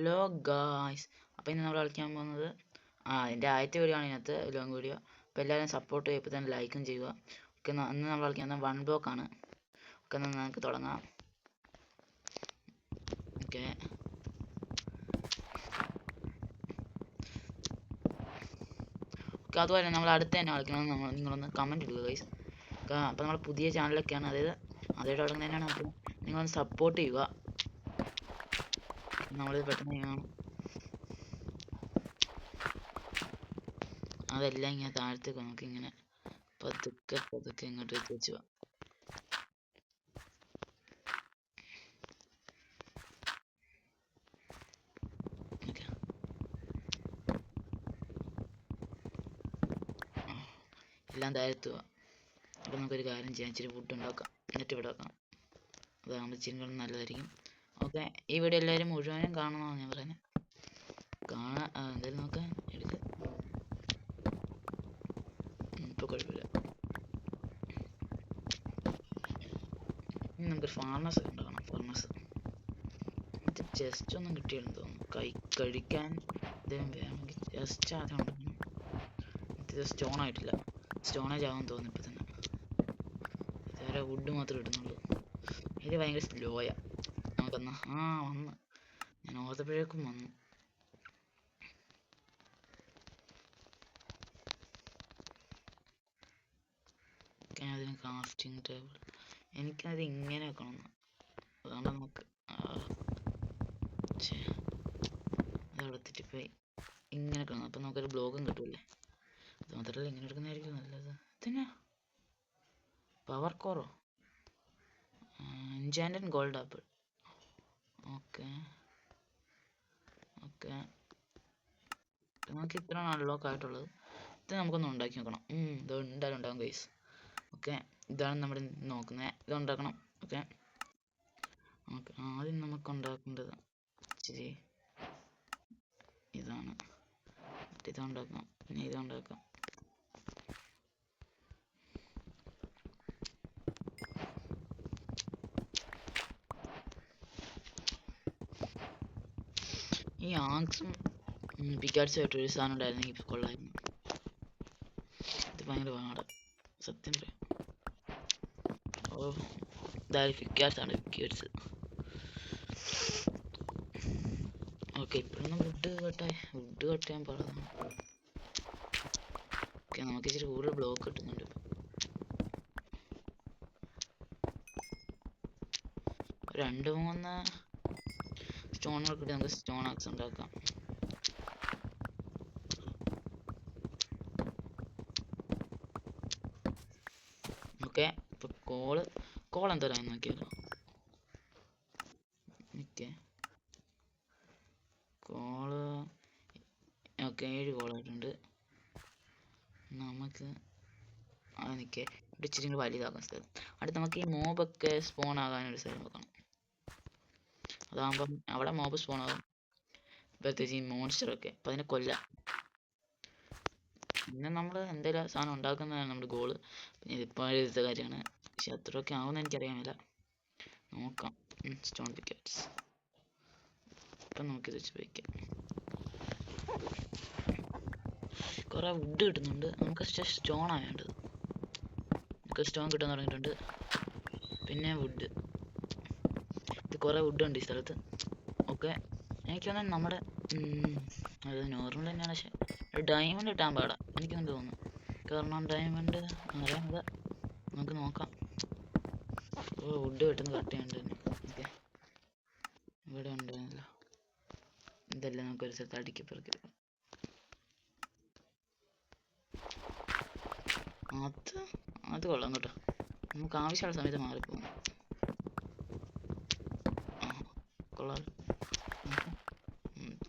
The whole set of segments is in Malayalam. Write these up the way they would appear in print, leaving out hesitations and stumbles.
ഹലോ ഗായ്സ്, അപ്പോൾ ഇന്ന് നമ്മൾ കളിക്കാൻ പോകുന്നത് എൻ്റെ ആദ്യത്തെ വീഡിയോ ആണ്. ഇതിനകത്ത് ലോങ് വീഡിയോ. അപ്പോൾ എല്ലാവരും സപ്പോർട്ട് ചെയ്യുക, ഇപ്പോൾ തന്നെ ലൈക്കും ചെയ്യുക. ഓക്കെ, ഇന്ന് നമ്മൾ കളിക്കുന്നത് 1 ബ്ലോക്കാണ്. ഓക്കെ, എന്നാൽ നമുക്ക് തുടങ്ങാം. ഓക്കെ, അതുപോലെ നമ്മൾ അടുത്ത് തന്നെ കളിക്കണം. നിങ്ങളൊന്ന് കമൻറ്റ് ഇടുക ഗൈസ്. അപ്പോൾ നമ്മൾ പുതിയ ചാനലൊക്കെയാണ്, അതായത് അതേടെ തുടങ്ങുന്നതിനാണ്. അപ്പോൾ നിങ്ങളൊന്ന് സപ്പോർട്ട് ചെയ്യുക. നമ്മളിത് പെട്ടെന്ന് ചെയ്യണം. അതെല്ലാം ഇങ്ങനെ താഴത്തേക്ക് നമുക്ക് ഇങ്ങനെ പതുക്കെ ഇങ്ങോട്ട് വെച്ച് പോവാം. എല്ലാം താഴത്ത് പോവാം. അപ്പോൾ നമുക്കൊരു കാര്യം ചെയ്യാം, ഇച്ചിരി ഫുഡ് ഉണ്ടാക്കാം, എന്നിട്ട് ഇവിടെ വെക്കണം. അതാകുമ്പോൾ ഇച്ചിരി നല്ലതായിരിക്കും. ഓക്കെ, ഈ വീഡിയോ എല്ലാവരും മുഴുവനും കാണണമെന്നാണ് ഞാൻ പറയുന്നത്. എന്തായാലും നോക്കാം, എടുക്കുക. ഇപ്പോൾ കുഴപ്പമില്ല. ഇനി നമുക്കൊരു ഫാർമസ് ഉണ്ടാക്കണം. ഫാർമസ് ഇത് ജസ്റ്റ് ഒന്നും കിട്ടിയെന്ന് തോന്നുന്നു. കഴിക്കാൻ എന്തെങ്കിലും വേണമെങ്കിൽ ജസ്റ്റ് ആദ്യം ഉണ്ടാക്കണം. ഇത് സ്റ്റോൺ ആയിട്ടില്ല, സ്റ്റോണേജ് ആവാൻ തോന്നുന്നു ഇപ്പം തന്നെ. ഇതുവരെ വുഡ് മാത്രമേ ഇടുന്നുള്ളൂ. ഇത് ഭയങ്കര സ്ലോയാ. നമുക്കെന്നാ വന്ന് ഞാൻ ഓർത്തപ്പോഴേക്കും വന്നു. അതിന് കാസ്റ്റിംഗ് ടേബിൾ എനിക്കത് ഇങ്ങനെ വെക്കണം. അതാണ് നമുക്ക് അതെടുത്തിട്ട് ഇങ്ങനെ കാണാം. അപ്പം നമുക്കൊരു ബ്ലോഗും കിട്ടൂല്ലേ. അത് മാത്രമല്ല, ഇങ്ങനെ എടുക്കുന്നതായിരിക്കും നല്ലത്. പിന്നെ പവർ കോറോ, എൻചാൻറ്റഡ് ഗോൾഡ് ആപ്പിൾ. ഓക്കെ, നമുക്ക് ഇത്രയാണ് അൺലോക്ക് ആയിട്ടുള്ളത്. ഇത് നമുക്കൊന്ന് ഉണ്ടാക്കി നോക്കണം. ഇത് എന്തായാലും ഉണ്ടാകും ഗൈസ്. ഓക്കെ, ഇതാണ് നമ്മൾ നോക്കുന്നത്. ഇത് ഉണ്ടാക്കണം. ഓക്കെ, ആദ്യം നമുക്ക് ഉണ്ടാക്കേണ്ടത് ഇച്ചിരി ഇതാണ്. ഇതുണ്ടാക്കാം, പിന്നെ ഇതുണ്ടാക്കാം. ഈ ആക്സും പിക്കാട്സുമായിട്ടൊരു സാധനം ഉണ്ടായിരുന്നെങ്കിൽ കൊള്ളായിരുന്നു. ഇത് ഭയങ്കര പാടാണ് സത്യം പറയാം. ഇതായത് പിക്കാട്സാണ്, പിക്കാട്സ്. ഓക്കെ, ഇപ്പോഴൊന്നും വുഡ് കട്ടാൻ പാടാണ്. ഓക്കെ, നമുക്ക് ഇച്ചിരി കൂടുതൽ ബ്ലോക്ക് കിട്ടുന്നുണ്ട്. രണ്ട് മൂന്ന് സ്റ്റോണുകൾ കിട്ടി നമുക്ക് സ്റ്റോൺ ആക്സ് ഉണ്ടാക്കാം. ഓക്കെ, ഇപ്പോൾ കോൾ എന്തോരാന്ന് നോക്കിയാലോ. ഓക്കെ 7 കോളായിട്ടുണ്ട്. നമുക്ക് ഇവിടെ ഇച്ചിരി വലുതാക്കാൻ സ്ഥലം. അടുത്ത് നമുക്ക് ഈ മോബൊക്കെ സ്പോൺ ആകാനൊരു സ്ഥലം വെക്കണം. അതാകുമ്പം അവിടെ മോബ് സ്പോൺ ആകും, പ്രത്യേകിച്ച് ഈ മോൺസ്റ്ററൊക്കെ. അപ്പം അതിനെ കൊല്ലാം. പിന്നെ നമ്മൾ എന്തെങ്കിലും സാധനം ഉണ്ടാക്കുന്നതാണ് നമ്മുടെ ഗോള്. പിന്നെ ഇതിപ്പോൾ എഴുതുന്ന കാര്യമാണ്. പക്ഷെ അത്രയൊക്കെ ആവുമെന്ന് എനിക്കറിയാമില്ല. നോക്കാം. സ്റ്റോൺ പിക്കറ്റ്സ് ഇപ്പം നമുക്കിത് വെച്ച് വയ്ക്കാം. കുറേ വുഡ് കിട്ടുന്നുണ്ട്. നമുക്ക് സ്റ്റോണാണ് വേണ്ടത്. നമുക്ക് സ്റ്റോൺ കിട്ടാൻ തുടങ്ങിയിട്ടുണ്ട്. പിന്നെ വുഡ്, ഇത് കുറേ വുഡ് ഉണ്ട് ഈ സ്ഥലത്ത്. ഓക്കെ, എനിക്ക് തോന്നുന്നു നമ്മുടെ അത് നോർമൽ തന്നെയാണ്. പക്ഷേ ഡയമണ്ട് കിട്ടാൻ പാടാ എനിക്കെന്ന് തോന്നുന്നു. കാരണം ഡയമണ്ട് അറിയാമത്. നമുക്ക് നോക്കാം. വുഡ് കിട്ടുന്ന കട്ട് ചെയ്യേണ്ടത്. ഓക്കെ, ഇവിടെ ഉണ്ടായിരുന്നല്ലോ. ഇതെല്ലാം നമുക്കൊരു സ്ഥലത്ത് അടുക്കി പെറുക്കി. അത് കൊള്ളാം കേട്ടോ. നമുക്ക് ആവശ്യമുള്ള സമയത്ത് മാറിപ്പോകും. കൊള്ളാം.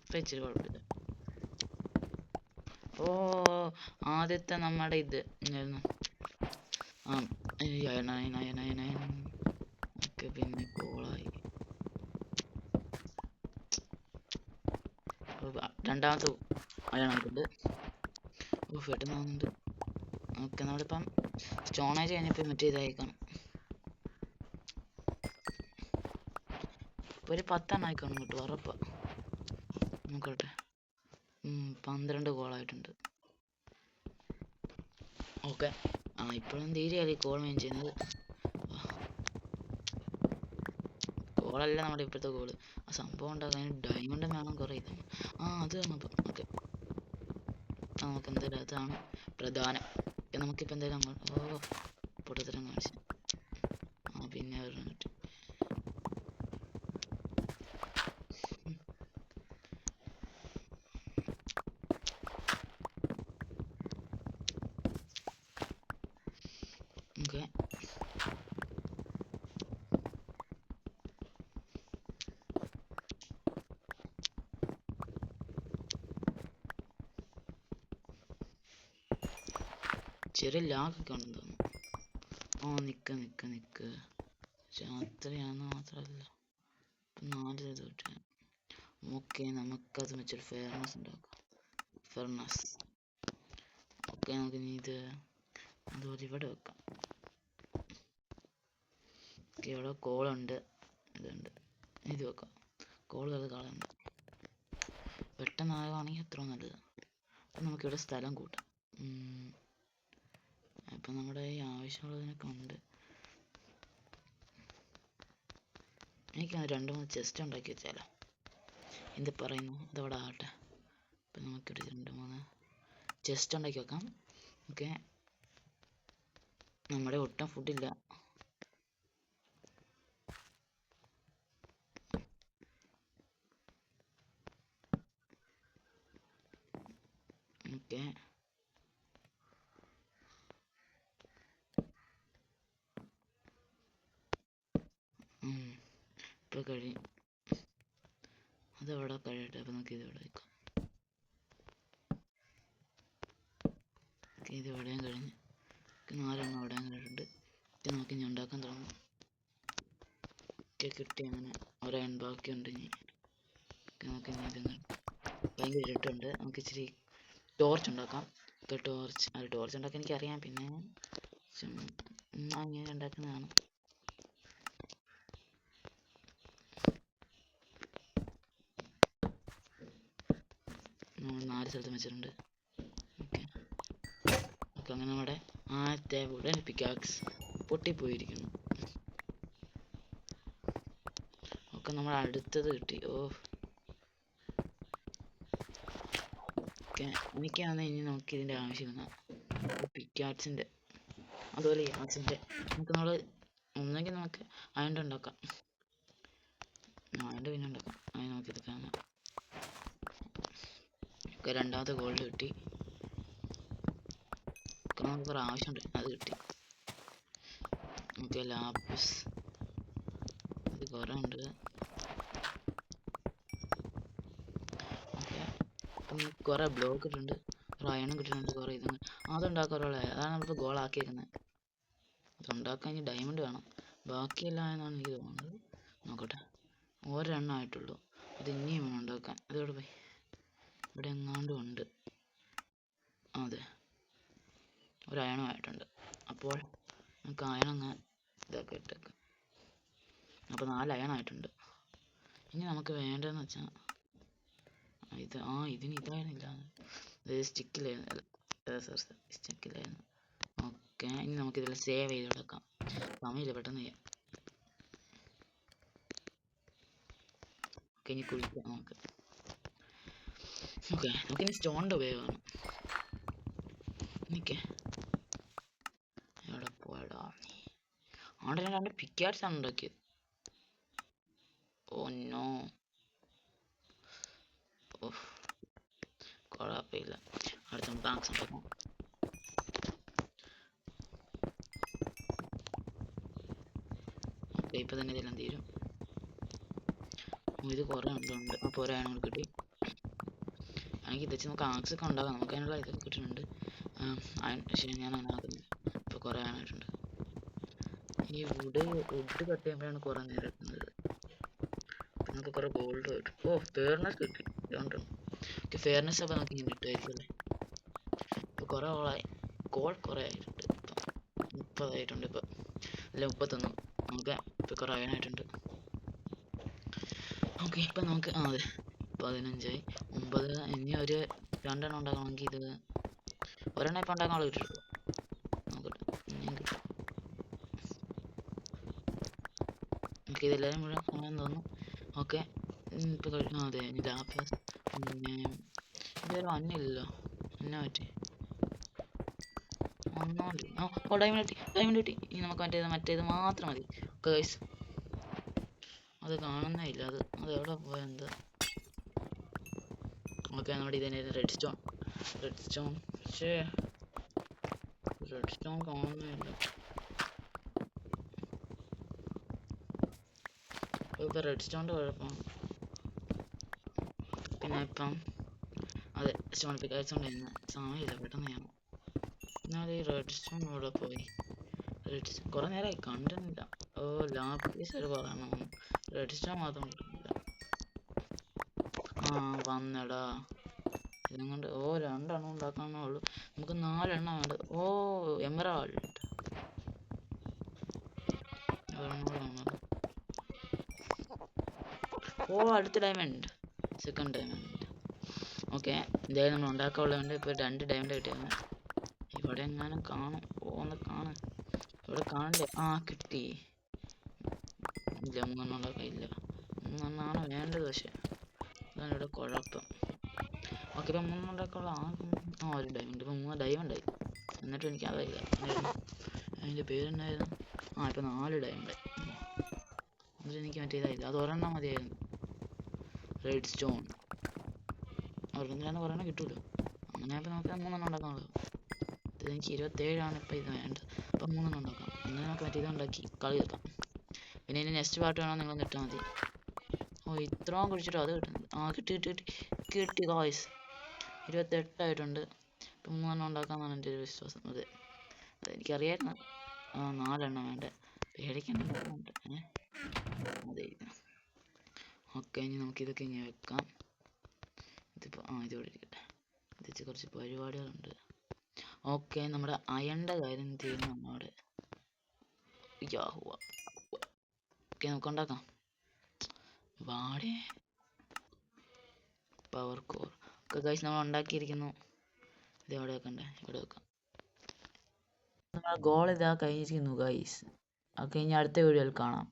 ഇപ്പം ഇച്ചിരി കുഴപ്പമില്ല. ആദ്യത്തെ നമ്മുടെ ഇത് എന്തായിരുന്നു? ഒക്കെ പിന്നെ കോളായി. രണ്ടാമത്തെ അയണായിട്ടുണ്ട്. പെട്ടെന്ന് ആവുന്നുണ്ട്. ഓക്കെ, നമ്മളിപ്പം സ്റ്റോണേജ് കഴിഞ്ഞപ്പോൾ മറ്റേ ഇതായിക്കാണ്. ഇപ്പോൾ ഒരു 10 എണ്ണം ആയിക്കാണും കേട്ടോ, ഉറപ്പാണ്. നോക്കട്ടെ. 12 കോളായിട്ടുണ്ട്. ഓക്കെ. ഇപ്പോഴും തീരെയല്ല ഈ കോൾ മെയിൻ ചെയ്യുന്നത്. കോളല്ല നമ്മുടെ ഇപ്പോഴത്തെ കോള്. ആ സംഭവം ഉണ്ടാക്കാൻ ഡയമണ്ട് വേണം കുറേ ഇത്. അത് അപ്പം ഓക്കെ. നമുക്ക് എന്തായാലും അതാണ് പ്രധാനം. നമുക്കിപ്പോൾ എന്തായാലും അങ്ങോട്ട് പൊട്ടത്തരം കാണിച്ചു. പിന്നെ ഒരെണ്ണം കിട്ടി. ഓക്കെ. ചെറിയ ലാഗൊക്കെ ഉണ്ടെന്ന് തോന്നുന്നു. നിക്ക് രാത്രിയാണെന്ന് മാത്രമല്ല ഇപ്പം 4 തൊട്ട്. ഓക്കെ, നമുക്കത് വെച്ചൊരു ഫെയർനെസ് ഉണ്ടാക്കാം. ഫെയർനെസ്. ഓക്കെ, നമുക്കിനി ഇത് അതുപോലെ ഇവിടെ വെക്കാം. ഓക്കെ, ഇവിടെ കോളുണ്ട്, ഇതുണ്ട്. ഇത് വെക്കാം. കോളുകൾ കളയുണ്ട്. പെട്ടെന്നാകുകയാണെങ്കിൽ അത്ര നല്ലത്. അപ്പം നമുക്കിവിടെ സ്ഥലം കൂട്ടാം. അപ്പം നമ്മുടെ ഈ ആവശ്യമുള്ളതിനൊക്കെ ഉണ്ട്. എനിക്ക് 2-3 ചെസ്റ്റ് ഉണ്ടാക്കി വെച്ചാലോ? എന്ത് പറയുന്നു? അതവിടെ ആവട്ടെ. അപ്പം നമുക്കിവിടെ 2-3 ചെസ്റ്റ് ഉണ്ടാക്കി വെക്കാം. ഓക്കെ, നമ്മുടെ ഒട്ടും ഫുഡില്ല. ഓക്കെ, ഇപ്പോൾ കഴിയും. അതവിടെ കഴിയട്ടെ. അപ്പം നമുക്ക് ഇതിവിടെ വെക്കാം. ഓക്കെ, ഇത് ഇവിടെയും കഴിഞ്ഞ് 4 അവിടെയും കഴിഞ്ഞിട്ടുണ്ട്. ഇത് നമുക്ക് ഇനി ഉണ്ടാക്കാൻ തുടങ്ങും. ഓക്കെ, കിട്ടി. അങ്ങനെ ഒരയൺ ബാക്കിയുണ്ട്. ഇനി നമുക്ക് ഇനി ഇത് ഭയങ്കര ഇരുട്ടുണ്ട്. നമുക്ക് ഇച്ചിരി ടോർച്ച് ഉണ്ടാക്കാം. ടോർച്ച് ഉണ്ടാക്കാൻ എനിക്കറിയാം. പിന്നെ അങ്ങനെ ഉണ്ടാക്കുന്നതാണ്. നമ്മൾ 4 സ്ഥലത്തും വെച്ചിട്ടുണ്ട്. ഓക്കെ, അങ്ങനെ നമ്മുടെ ആദ്യത്തെ വുഡൻ പിക്കാക്സ് പൊട്ടിപ്പോയിരിക്കുന്നു. ഒക്കെ നമ്മൾ അടുത്തത് കിട്ടി. ഓക്കെ, എനിക്കാണ് ഇനി നമുക്ക് ഇതിൻ്റെ ആവശ്യമില്ല. പിക്കാക്സിൻ്റെ അതുപോലെ യാക്സിൻ്റെ നമുക്ക് ഒന്നെങ്കിൽ നമുക്ക് അയൺ ഉണ്ടാക്കാം. പിന്നെ ഉണ്ടാക്കാം. അതിന് നമുക്ക് ഇത് കാണാം. ഒക്കെ, രണ്ടാമത്തെ ഗോൾഡ് കിട്ടി. നമുക്ക് കുറേ ആവശ്യമുണ്ട്, അത് കിട്ടി. ഓക്കെ, ലാപ്പിസ് ഇത് കുറേ ഉണ്ട്. ഓക്കെ, അപ്പം കുറേ ബ്ലോക്ക് ഇട്ടിട്ടുണ്ട്, കുറേ അയണും കിട്ടിയിട്ടുണ്ട്, കുറേ ഇതും. അതുണ്ടാക്കാറുള്ള അതാണ് നമ്മളിപ്പോൾ ഗോളാക്കിയേക്കുന്നത്. അതുണ്ടാക്കാൻ ഇനി ഡയമണ്ട് വേണം. ബാക്കിയെല്ലാം എന്നാണ് എനിക്ക് തോന്നുന്നത്. നോക്കട്ടെ, ഒരെണ്ണം ആയിട്ടുള്ളൂ. അത് ഇനിയും വേണം ഉണ്ടാക്കാൻ. അതോടെ പോയി ഇവിടെ എങ്ങാണ്ടും ഉണ്ട്. അതെ, ഒരു അയണമായിട്ടുണ്ട്. അപ്പോൾ നമുക്ക് അയണങ്ങ് ഇതൊക്കെ ഇട്ടേക്കാം. അപ്പോൾ 4 അയണായിട്ടുണ്ട്. ഇനി നമുക്ക് വേണ്ടതെന്ന് വെച്ചാൽ ഇതിന് ഇതായിരുന്നില്ല, സ്റ്റിക്കിലായിരുന്നു. ഓക്കെ, ഇനി നമുക്കിതിൽ സേവ് ചെയ്ത് കൊടുക്കാം. സമയമില്ല, പെട്ടെന്ന് ചെയ്യാം. ഓക്കെ, ഇനി കുളിക്കാം നമുക്ക്. ഓക്കെ, നമുക്കിനി സ്റ്റോണിൻ്റെ ഉപയോഗമാണ്. എനിക്ക് എവിടെ പോയടാ? അവിടെ ഞാൻ 2 പിക്കാക്സ് ആണ് ഉണ്ടാക്കിയത്. ഓ നോ, കുഴപ്പമില്ല. അടുത്ത നമുക്ക് ആക്സ് ഉണ്ടാക്കാം. ഓക്കെ, ഇപ്പം തന്നെ ഇതെല്ലാം തീരും. ഇത് കുറേ ഉണ്ട്. അപ്പോൾ ഒരാണ് കൂടി കിട്ടി. എനിക്ക് ഇത് വെച്ച് നമുക്ക് ആക്സ് ഒക്കെ ഉണ്ടാകാം. നമുക്ക് അതിനുള്ള ഇതൊക്കെ കിട്ടുന്നുണ്ട്. പക്ഷേ ഞാൻ അങ്ങനെ ആക്കുന്നില്ല. ഇപ്പോൾ കുറേ ആണായിട്ടുണ്ട്. ഈ വുഡ് കട്ട് ചെയ്യുമ്പോഴാണ് കുറേ നേരം എടുക്കുന്നത്. നമുക്ക് കുറേ ഗോൾഡ് കിട്ടും. ഫെയർനെസ് കിട്ടി. ഓക്കെ, ഫെയർനെസ് അപ്പോൾ നമുക്ക് ഇങ്ങനെ കിട്ടുമായിരിക്കും അല്ലേ? ഇപ്പോൾ കുറേ കുറേ ആയിട്ടുണ്ട്. ഇപ്പം 30 ആയിട്ടുണ്ട്. ഇപ്പം അല്ല 31. നമുക്ക് ഇപ്പോൾ കുറേ ആയിട്ടുണ്ട്. ഓക്കെ, ഇപ്പം നമുക്ക് അതെ 15 ആയി. 9. ഇനി ഒരു 2 എണ്ണം ഉണ്ടാക്കണമെങ്കിൽ ഇത് ഒരെണ്ണം ഇപ്പം ഉണ്ടാക്കാൻ കിട്ടുള്ളൂ. നോക്കട്ടെ, ഇനിയും കിട്ടും. നമുക്ക് ഇതെല്ലാവരും കൂടെ കാണാൻ തോന്നുന്നു. ഓക്കെ, ഇപ്പം കഴിഞ്ഞു. അതെ, ഇനി ലാപ്പിസ്. പിന്നെ ഇതുവരെ മഞ്ഞില്ലല്ലോ, എന്നാ പറ്റി? ഒന്നുമില്ല. ഓ, ഡയമണ്ട് കിട്ടി. ഇനി നമുക്ക് മറ്റേത് മാത്രം മതി ഗൈസ്. അത് കാണുന്നേ ഇല്ല. അത് എവിടെ പോയത്? ഓക്കെ, നമ്മുടെ ഇതിനെ റെഡ് സ്റ്റോൺ പക്ഷേ റെഡ് സ്റ്റോൺ കാണുന്നേ ഇല്ല. ഇപ്പം റെഡ് സ്റ്റോണിൻ്റെ കുഴപ്പമാണ്. പിന്നെ ഇപ്പം അതെ, സ്റ്റോൺ പിക്കാഴ്ച കൊണ്ടായിരുന്നു. സമയമില്ല, പെട്ടെന്ന് ചെയ്യണം. എന്നാൽ ഈ റെഡ് സ്റ്റോൺ ഇവിടെ പോയി. റെഡ് സ്റ്റോൺ കുറേ നേരമായി കണ്ടുന്നില്ല. ഓ, ലാപ്പീസ് ഒരു പറയണം. റെഡ് സ്റ്റോൺ മാത്രം കിട്ടുന്നില്ല. ആ, വന്നടാ. ഇതും കൊണ്ട് 2 എണ്ണം ഉണ്ടാക്കാനേ ഉള്ളൂ. നമുക്ക് 4 എണ്ണം വേണ്ട. ഓ, എമറാൾഡ്. ഓ, അടുത്ത ഡയമണ്ട്, സെക്കൻഡ് ഡയമണ്ട്. ഓക്കെ, എന്തായാലും നമ്മൾ ഉണ്ടാക്കാനുള്ളതുകൊണ്ട് ഇപ്പോൾ 2 ഡയമണ്ട് കിട്ടിയത്. ഇവിടെ എങ്ങാനും കാണും. ഒന്ന് കാണും. ഇവിടെ കാണണ്ടേ? ആ, കിട്ടി. ഇല്ല, 3 എണ്ണം ഉണ്ടാക്കാൻ ഇല്ല. 3 എണ്ണമാണ് വേണ്ടത്. പക്ഷെ അതാണ് ഇവിടെ കുഴപ്പം. ഓക്കെ, ഇപ്പം 3 ഉണ്ടാക്കാനുള്ള ഒരു ഡയമണ്ട്. ഇപ്പം 3 ഡയമണ്ട് ആയി. എന്നിട്ടും എനിക്ക് അതായില്ല. അതിൻ്റെ പേരെന്നായിരുന്നു? ഇപ്പം 4 ഡയമണ്ട്. എന്നിട്ട് എനിക്ക് മറ്റേതായില്ല. അത് ഒരെണ്ണം മതിയായിരുന്നു. റെഡ് സ്റ്റോൺ ഒരെണ്ണം ഒരെണ്ണം കിട്ടുമല്ലോ. അങ്ങനെ ഇപ്പം നമുക്ക് 3 എണ്ണം ഉണ്ടാക്കാനുള്ളൂ. എനിക്ക് 27 ഇപ്പം ഇത് വേണ്ടത്. അപ്പം 3 എണ്ണം ഉണ്ടാക്കാം. അങ്ങനെ നമുക്ക് മറ്റേ ഇതുണ്ടാക്കി കളി തീർക്കാം. പിന്നെ ഇതിൻ്റെ നെക്സ്റ്റ് പാർട്ട് വേണം നിങ്ങൾ ഇട്ടാൽ മതി. ഓ, ഇത്രയും കുടിച്ചിട്ടോ അത് കിട്ടുന്നത്. കിട്ടി ഗായ്സ്. 28 ആയിട്ടുണ്ട്. ഇപ്പം 3 എണ്ണം ഉണ്ടാക്കാമെന്നാണ് എൻ്റെ ഒരു വിശ്വാസം. അതെനിക്കറിയായിരുന്നു. 4 എണ്ണം വേണ്ട. പേടിക്കണ്ട. അതെ. ഓക്കെ, ഇനി നമുക്കിതൊക്കെ ഇങ്ങനെ വെക്കാം. ഇതിപ്പോൾ ഇതോടെ ഇരിക്കട്ടെ. ഇത് കുറച്ച് പരിപാടികളുണ്ട്. ഓക്കെ, നമ്മുടെ അയണിൻ്റെ കാര്യം തീരുന്നു അവിടെ. ഓക്കെ, നമുക്ക് ഉണ്ടാക്കാം. വാടേ പവർ കോർ. ഓക്കെ ഗൈസ്, നമ്മൾ ഉണ്ടാക്കിയിരിക്കുന്നു. ഇത് എവിടെ വെക്കണ്ടേ? ഇവിടെ വെക്കാം. നമ്മുടെ ഗോൾ ഇതാ കഴിഞ്ഞിരിക്കുന്നു ഗൈസ്. ഓക്കെ, ഇനി അടുത്ത വീഡിയോയിൽ കാണാം.